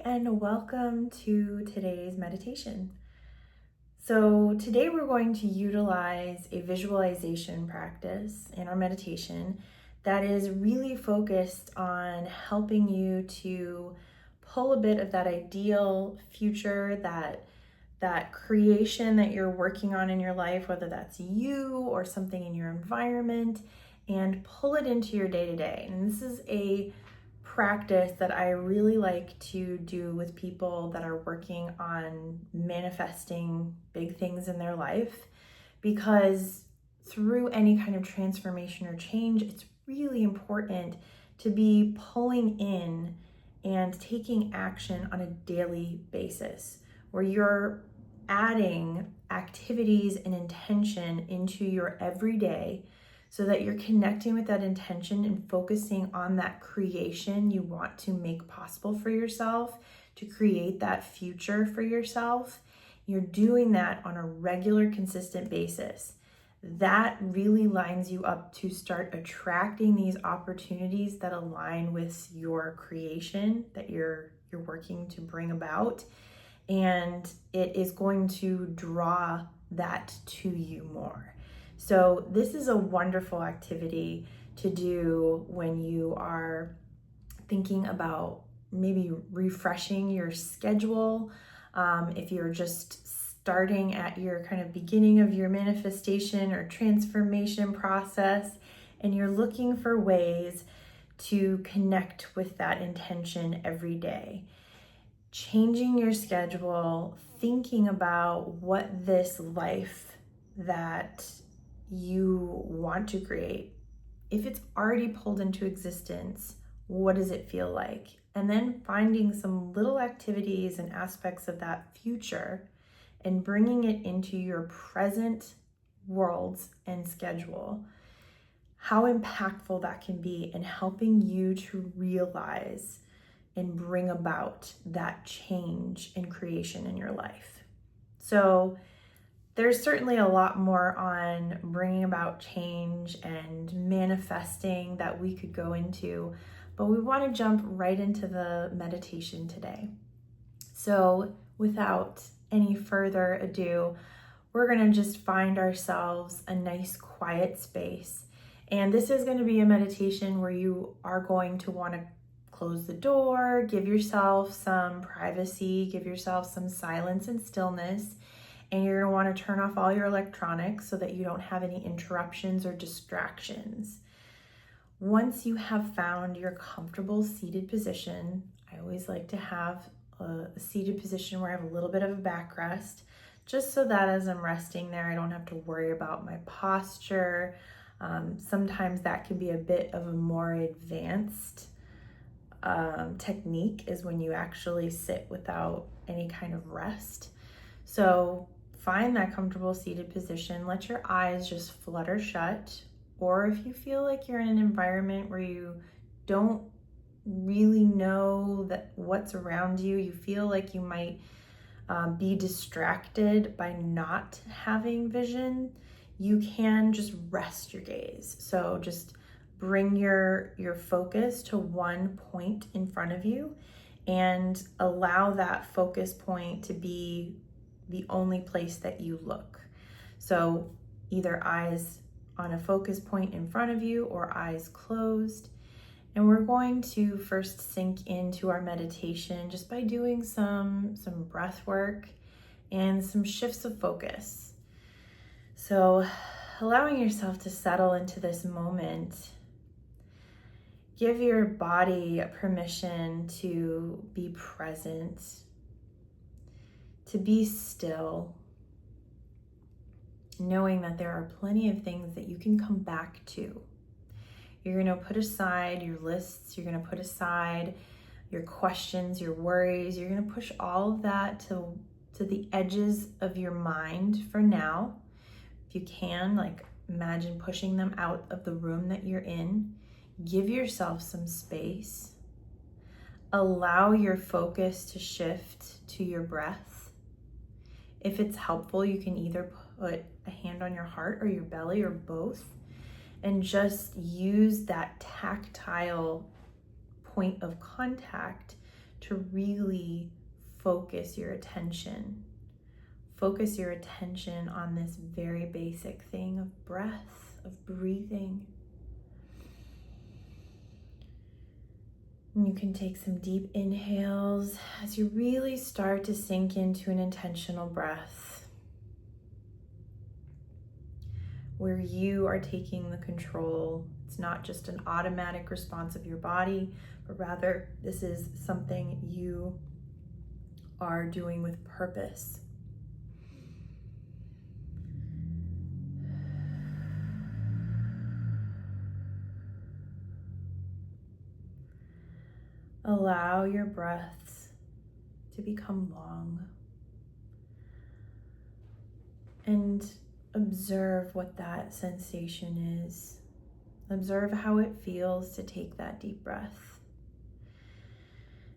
and welcome to today's meditation. So today we're going to utilize a visualization practice in our meditation that is really focused on helping you to pull a bit of that ideal future, that creation that you're working on in your life, whether that's you or something in your environment, and pull it into your day-to-day. And this is a practice that I really like to do with people that are working on manifesting big things in their life, because through any kind of transformation or change, it's really important to be pulling in and taking action on a daily basis, where you're adding activities and intention into your everyday, so that you're connecting with that intention and focusing on that creation you want to make possible for yourself, to create that future for yourself. You're doing that on a regular, consistent basis. That really lines you up to start attracting these opportunities that align with your creation that you're working to bring about. And it is going to draw that to you more. So this is a wonderful activity to do when you are thinking about maybe refreshing your schedule. If you're just starting at your kind of beginning of your manifestation or transformation process, and you're looking for ways to connect with that intention every day. Changing your schedule, thinking about what this life that you want to create, if it's already pulled into existence, what does it feel like? And then finding some little activities and aspects of that future and bringing it into your present worlds and schedule. How impactful that can be in helping you to realize and bring about that change and creation in your life. So there's certainly a lot more on bringing about change and manifesting that we could go into, but we want to jump right into the meditation today. So without any further ado, we're going to just find ourselves a nice quiet space. And this is going to be a meditation where you are going to want to close the door, give yourself some privacy, give yourself some silence and stillness. And you're going to want to turn off all your electronics so that you don't have any interruptions or distractions. Once you have found your comfortable seated position, I always like to have a seated position where I have a little bit of a backrest, just so that as I'm resting there, I don't have to worry about my posture. Sometimes that can be a bit of a more advanced technique, is when you actually sit without any kind of rest. So find that comfortable seated position. Let your eyes just flutter shut. Or if you feel like you're in an environment where you don't really know that what's around you, you feel like you might be distracted by not having vision, you can just rest your gaze. So just bring your focus to one point in front of you and allow that focus point to be the only place that you look. So either eyes on a focus point in front of you or eyes closed. And we're going to first sink into our meditation just by doing some breath work and some shifts of focus. So allowing yourself to settle into this moment. Give your body permission to be present, to be still, knowing that there are plenty of things that you can come back to. You're going to put aside your lists, you're going to put aside your questions, your worries, you're going to push all of that to the edges of your mind for now. If you can, like, imagine pushing them out of the room that you're in. Give yourself some space. Allow your focus to shift to your breath. If it's helpful, you can either put a hand on your heart or your belly or both, and just use that tactile point of contact to really focus your attention. Focus your attention on this very basic thing of breath, of breathing. And you can take some deep inhales as you really start to sink into an intentional breath, where you are taking the control. It's not just an automatic response of your body, but rather this is something you are doing with purpose. Allow your breaths to become long and observe what that sensation is. Observe how it feels to take that deep breath.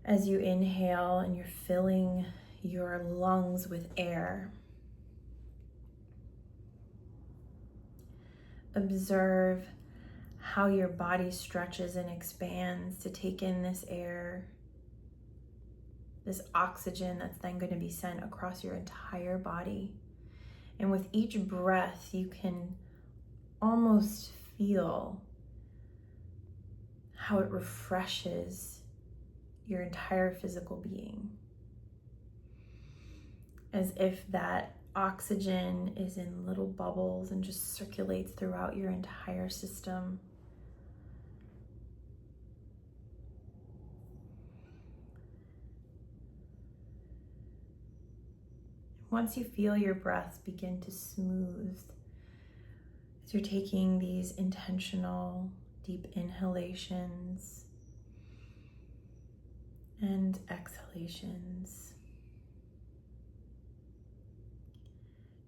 As you inhale and you're filling your lungs with air, observe how your body stretches and expands to take in this air, this oxygen that's then going to be sent across your entire body. And with each breath, you can almost feel how it refreshes your entire physical being. As if that oxygen is in little bubbles and just circulates throughout your entire system. Once you feel your breath begin to smooth, as you're taking these intentional deep inhalations and exhalations,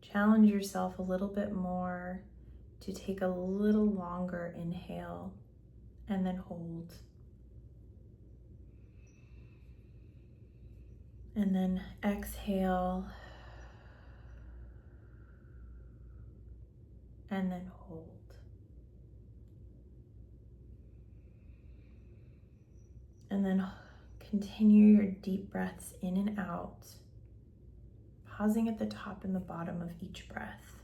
challenge yourself a little bit more to take a little longer inhale and then hold. And then exhale and then hold. And then continue your deep breaths in and out, pausing at the top and the bottom of each breath.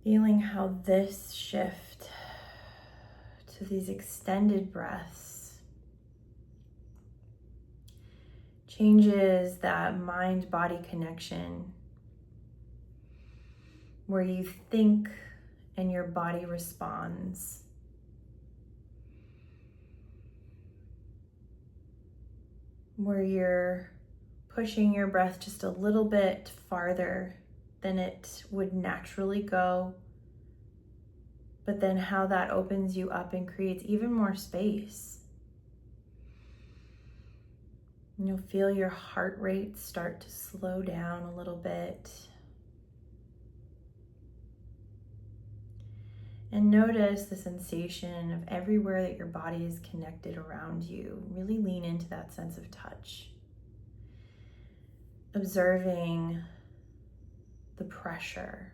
Feeling how this shift to these extended breaths changes that mind-body connection, where you think and your body responds. Where you're pushing your breath just a little bit farther than it would naturally go, but then how that opens you up and creates even more space. And you'll feel your heart rate start to slow down a little bit. And notice the sensation of everywhere that your body is connected around you. Really lean into that sense of touch. Observing the pressure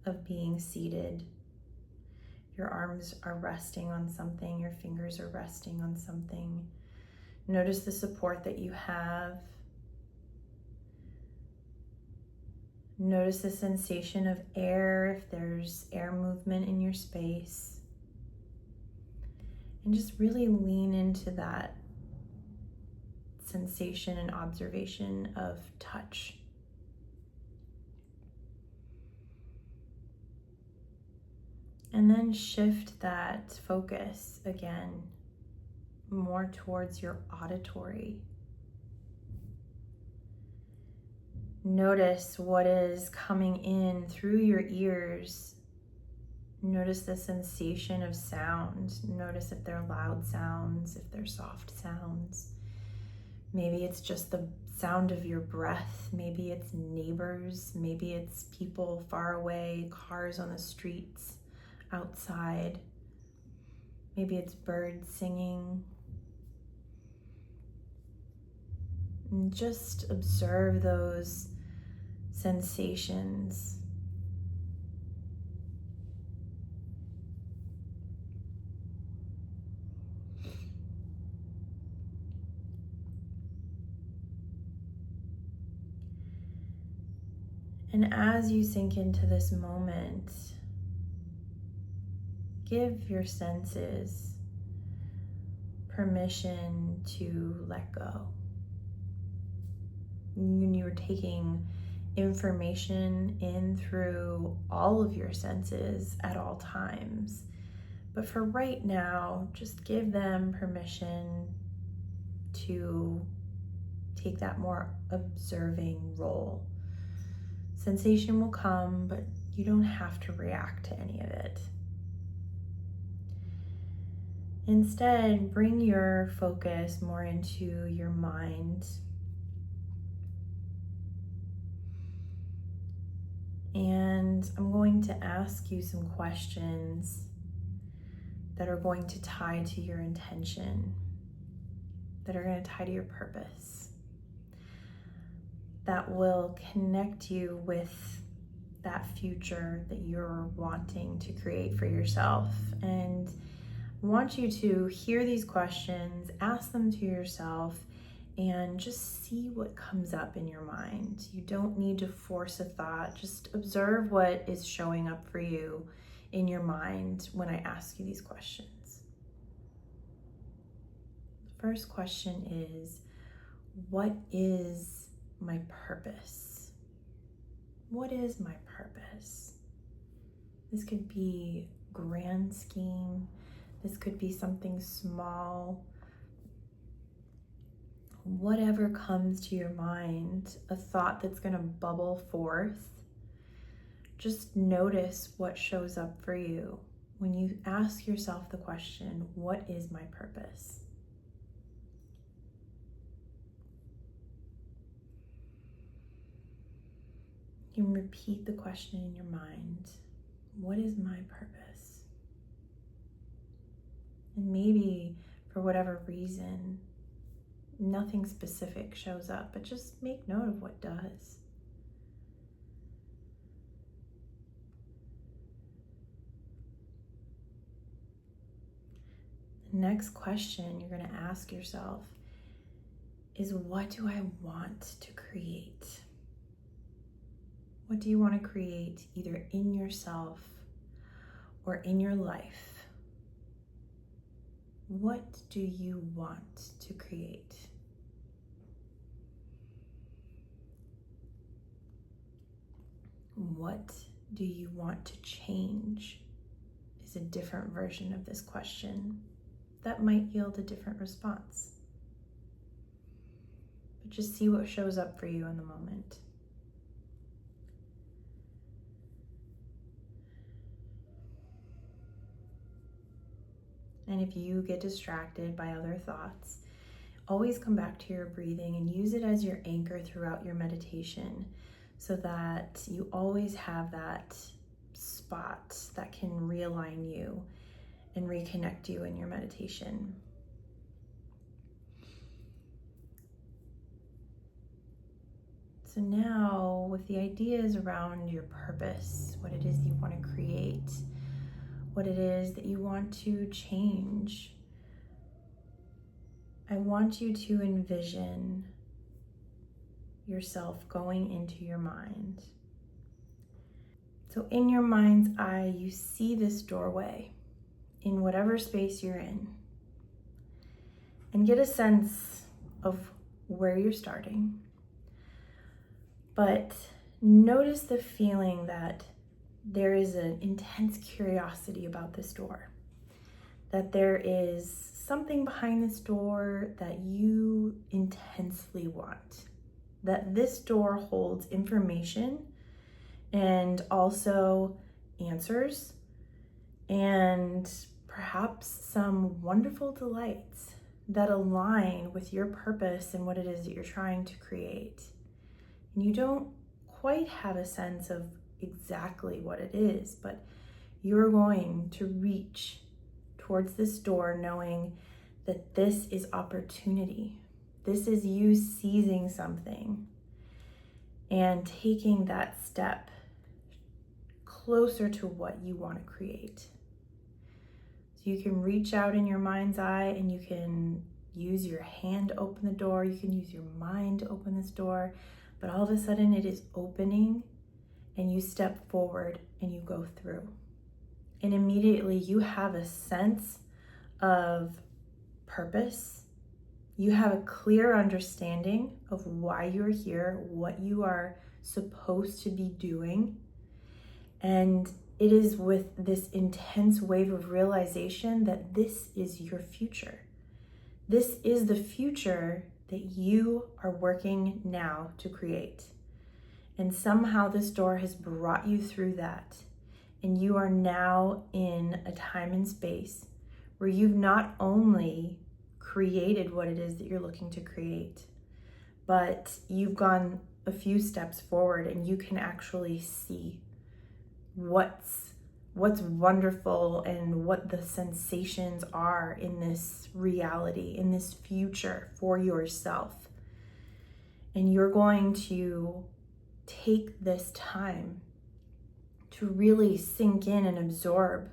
of being seated. Your arms are resting on something, your fingers are resting on something. Notice the support that you have. Notice the sensation of air, if there's air movement in your space. And just really lean into that sensation and observation of touch. And then shift that focus again more towards your auditory. Notice what is coming in through your ears. Notice the sensation of sound. Notice if they're loud sounds, if they're soft sounds. Maybe it's just the sound of your breath. Maybe it's neighbors. Maybe it's people far away, cars on the streets, outside. Maybe it's birds singing. And just observe those sensations. And as you sink into this moment, give your senses permission to let go. When you're taking information in through all of your senses at all times, but for right now, just give them permission to take that more observing role. Sensation will come, but you don't have to react to any of it. Instead, bring your focus more into your mind. And I'm going to ask you some questions that are going to tie to your intention, that are going to tie to your purpose, that will connect you with that future that you're wanting to create for yourself. And I want you to hear these questions, ask them to yourself, and just see what comes up in your mind. You don't need to force a thought. Just observe what is showing up for you in your mind when I ask you these questions. The first question is, what is my purpose? What is my purpose? This could be a grand scheme. This could be something small. Whatever comes to your mind, a thought that's going to bubble forth, just notice what shows up for you when you ask yourself the question, what is my purpose? You can repeat the question in your mind, what is my purpose? And maybe for whatever reason, nothing specific shows up, but just make note of what does. The next question you're going to ask yourself is, what do I want to create? What do you want to create either in yourself or in your life? What do you want to create? What do you want to change is a different version of this question that might yield a different response. But just see what shows up for you in the moment. And if you get distracted by other thoughts, always come back to your breathing and use it as your anchor throughout your meditation so that you always have that spot that can realign you and reconnect you in your meditation. So now, with the ideas around your purpose, what it is you want to create, what it is that you want to change, I want you to envision yourself going into your mind. So in your mind's eye, you see this doorway in whatever space you're in, and get a sense of where you're starting. But notice the feeling that there is an intense curiosity about this door, that there is something behind this door that you intensely want, that this door holds information and also answers and perhaps some wonderful delights that align with your purpose and what it is that you're trying to create. And you don't quite have a sense of exactly what it is, but you're going to reach towards this door knowing that this is opportunity. This is you seizing something and taking that step closer to what you want to create. So you can reach out in your mind's eye and you can use your hand to open the door. You can use your mind to open this door, but all of a sudden it is opening and you step forward and you go through. And immediately you have a sense of purpose. You have a clear understanding of why you're here, what you are supposed to be doing. And it is with this intense wave of realization that this is your future. This is the future that you are working now to create. And somehow this door has brought you through that. And you are now in a time and space where you've not only created what it is that you're looking to create, but you've gone a few steps forward and you can actually see what's wonderful and what the sensations are in this reality, in this future for yourself. And you're going to take this time to really sink in and absorb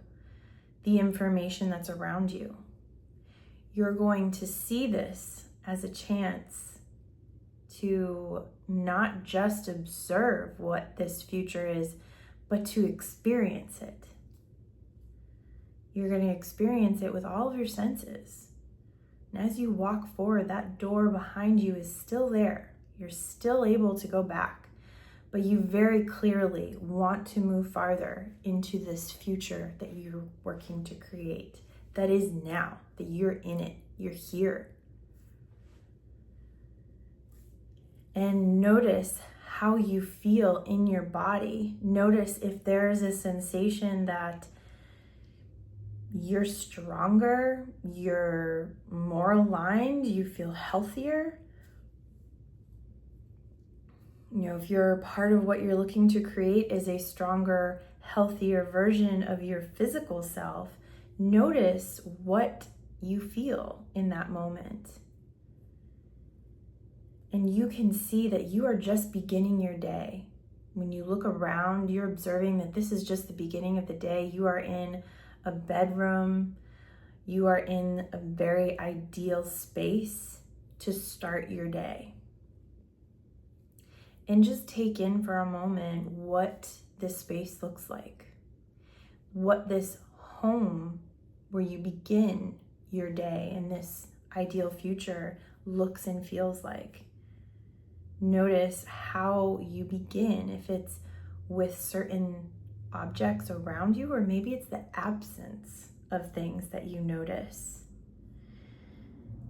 the information that's around you. You're going to see this as a chance to not just observe what this future is, but to experience it. You're going to experience it with all of your senses. And as you walk forward, that door behind you is still there. You're still able to go back, but you very clearly want to move farther into this future that you're working to create. That is now, that you're in it, you're here. And notice how you feel in your body. Notice if there's a sensation that you're stronger, you're more aligned, you feel healthier. You know, if you're part of what you're looking to create is a stronger, healthier version of your physical self, notice what you feel in that moment. And you can see that you are just beginning your day. When you look around, you're observing that this is just the beginning of the day. You are in a bedroom. You are in a very ideal space to start your day. And just take in for a moment what this space looks like. What this home where you begin your day in this ideal future looks and feels like. Notice how you begin, if it's with certain objects around you, or maybe it's the absence of things that you notice.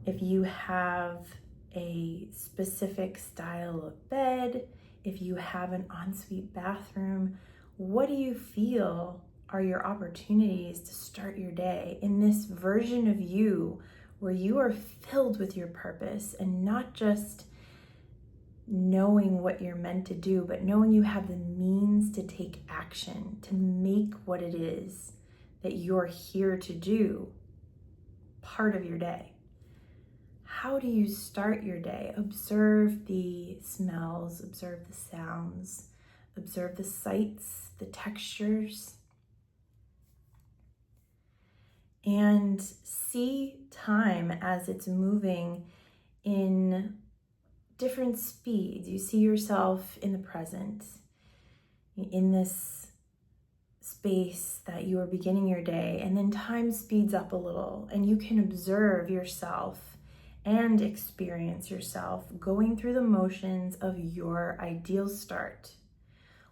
If you have a specific style of bed, if you have an ensuite bathroom, what do you feel are your opportunities to start your day in this version of you where you are filled with your purpose and not just knowing what you're meant to do, but knowing you have the means to take action, to make what it is that you're here to do part of your day. How do you start your day? Observe the smells, observe the sounds, observe the sights, the textures, and see time as it's moving in different speeds. You see yourself in the present, in this space that you are beginning your day, and then time speeds up a little and you can observe yourself and experience yourself going through the motions of your ideal start.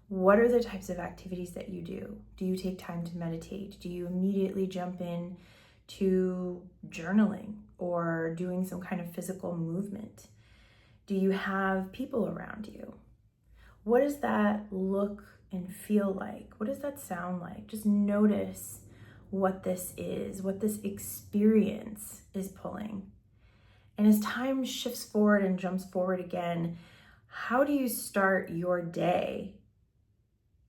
What are the types of activities that you do? Do you take time to meditate? Do you immediately jump in to journaling or doing some kind of physical movement? Do you have people around you? What does that look and feel like? What does that sound like? Just notice what this is, what this experience is pulling. And as time shifts forward and jumps forward again, how do you start your day?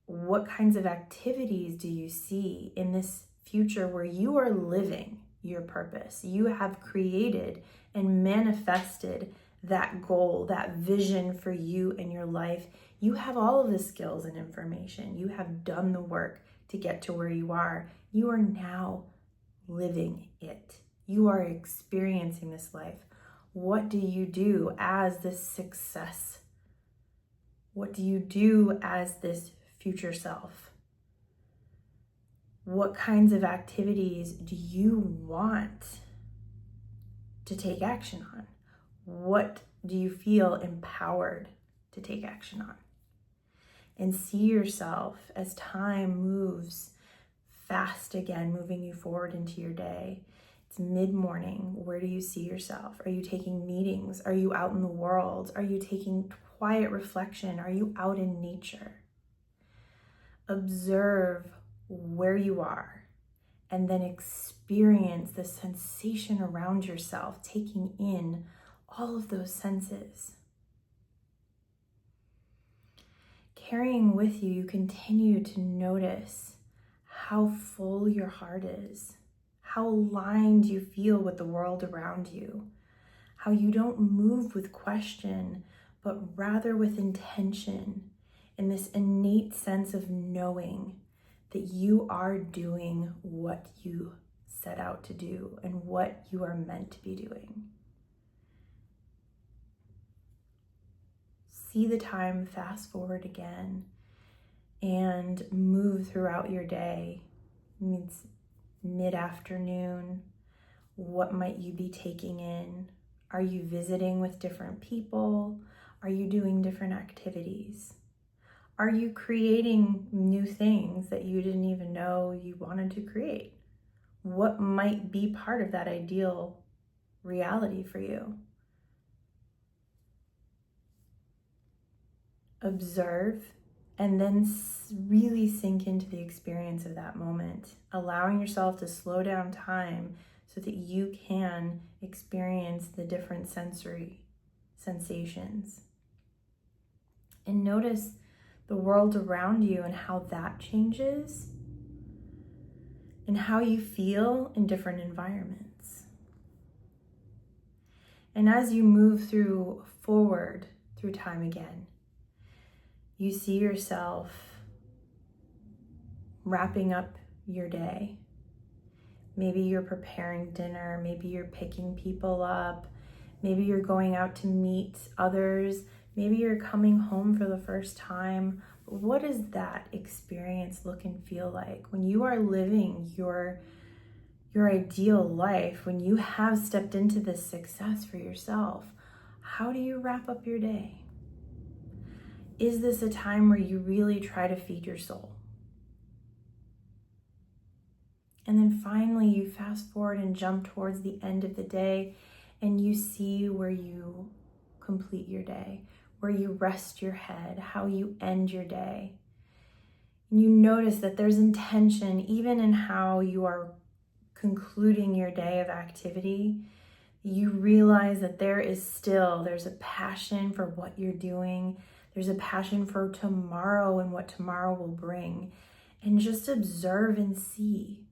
What kinds of activities do you see in this future where you are living your purpose? You have created and manifested that goal, that vision for you and your life. You have all of the skills and information. You have done the work to get to where you are. You are now living it. You are experiencing this life. What do you do as this success? What do you do as this future self? What kinds of activities do you want to take action on? What do you feel empowered to take action on? And see yourself as time moves fast again, moving you forward into your day. It's mid-morning. Where do you see yourself? Are you taking meetings? Are you out in the world? Are you taking quiet reflection? Are you out in nature? Observe where you are and then experience the sensation around yourself, taking in all of those senses. Carrying with you, you continue to notice how full your heart is, how aligned you feel with the world around you, how you don't move with question, but rather with intention and this innate sense of knowing that you are doing what you set out to do and what you are meant to be doing. See the time fast forward again and move throughout your day. It's mid-afternoon. What might you be taking in? Are you visiting with different people? Are you doing different activities? Are you creating new things that you didn't even know you wanted to create? What might be part of that ideal reality for you? Observe and then really sink into the experience of that moment, allowing yourself to slow down time so that you can experience the different sensory sensations. And notice the world around you and how that changes and how you feel in different environments. And as you move forward through time again, you see yourself wrapping up your day. Maybe you're preparing dinner, maybe you're picking people up, maybe you're going out to meet others, maybe you're coming home for the first time. What does that experience look and feel like when you are living your ideal life, when you have stepped into this success for yourself? How do you wrap up your day? Is this a time where you really try to feed your soul? And then finally, you fast forward and jump towards the end of the day and you see where you complete your day, where you rest your head, how you end your day. And you notice that there's intention even in how you are concluding your day of activity. You realize that there's a passion for what you're doing. There's a passion for tomorrow and what tomorrow will bring. And just observe and see,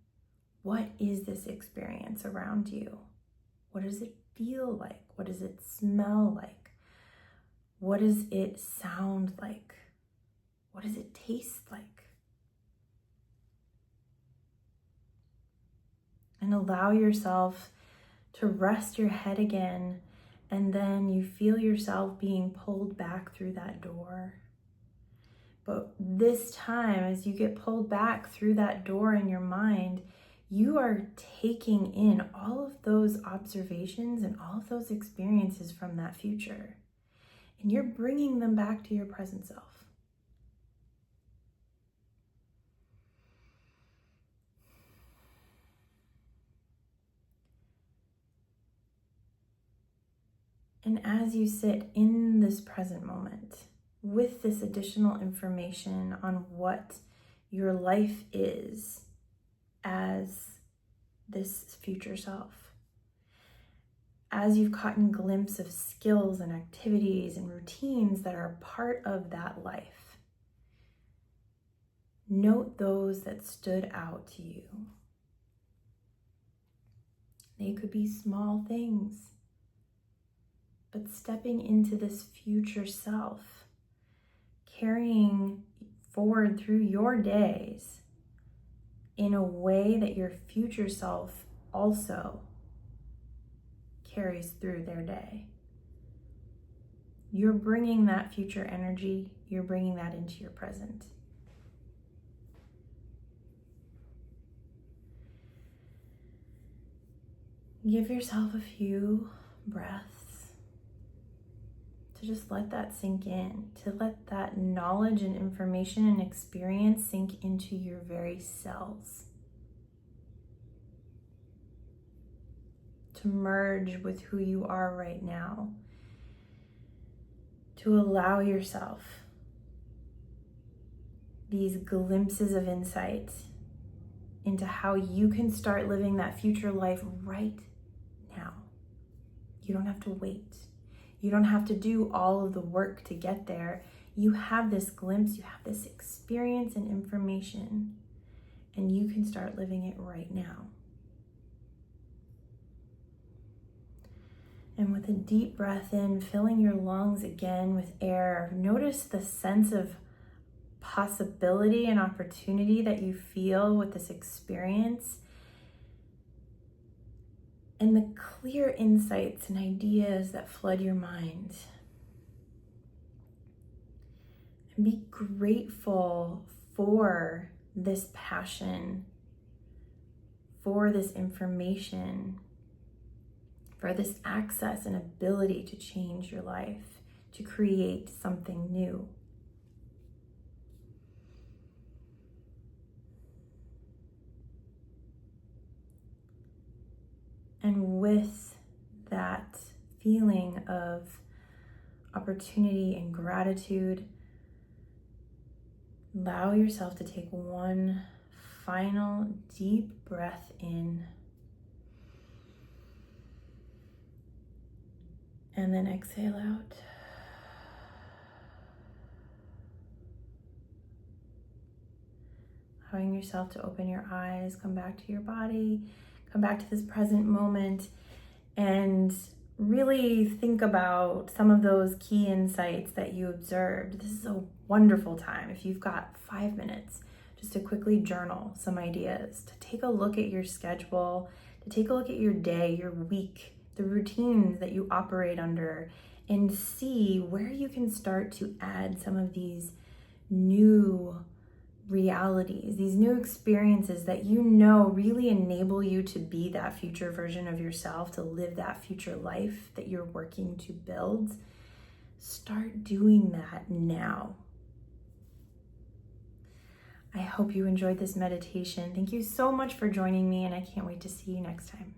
what is this experience around you? What does it feel like? What does it smell like? What does it sound like? What does it taste like? And allow yourself to rest your head again, and then you feel yourself being pulled back through that door. But this time, as you get pulled back through that door in your mind, you are taking in all of those observations and all of those experiences from that future. And you're bringing them back to your present self. And as you sit in this present moment with this additional information on what your life is as this future self, as you've caught a glimpse of skills and activities and routines that are part of that life, note those that stood out to you. They could be small things, but stepping into this future self, carrying forward through your days in a way that your future self also carries through their day. You're bringing that future energy, you're bringing that into your present. Give yourself a few breaths to just let that sink in, to let that knowledge and information and experience sink into your very cells, to merge with who you are right now, to allow yourself these glimpses of insight into how you can start living that future life right now. You don't have to wait. You don't have to do all of the work to get there. You have this glimpse, you have this experience and information, and you can start living it right now. And with a deep breath in, filling your lungs again with air, notice the sense of possibility and opportunity that you feel with this experience, and the clear insights and ideas that flood your mind. And be grateful for this passion, for this information, for this access and ability to change your life, to create something new. And with that feeling of opportunity and gratitude, allow yourself to take one final deep breath in, and then exhale out. Allowing yourself to open your eyes, come back to your body, come back to this present moment, and really think about some of those key insights that you observed. This is a wonderful time, if you've got 5 minutes, just to quickly journal some ideas, to take a look at your schedule, to take a look at your day, your week, the routines that you operate under, and see where you can start to add some of these new realities, these new experiences that you know really enable you to be that future version of yourself, to live that future life that you're working to build. Start doing that now. I hope you enjoyed this meditation. Thank you so much for joining me, and I can't wait to see you next time.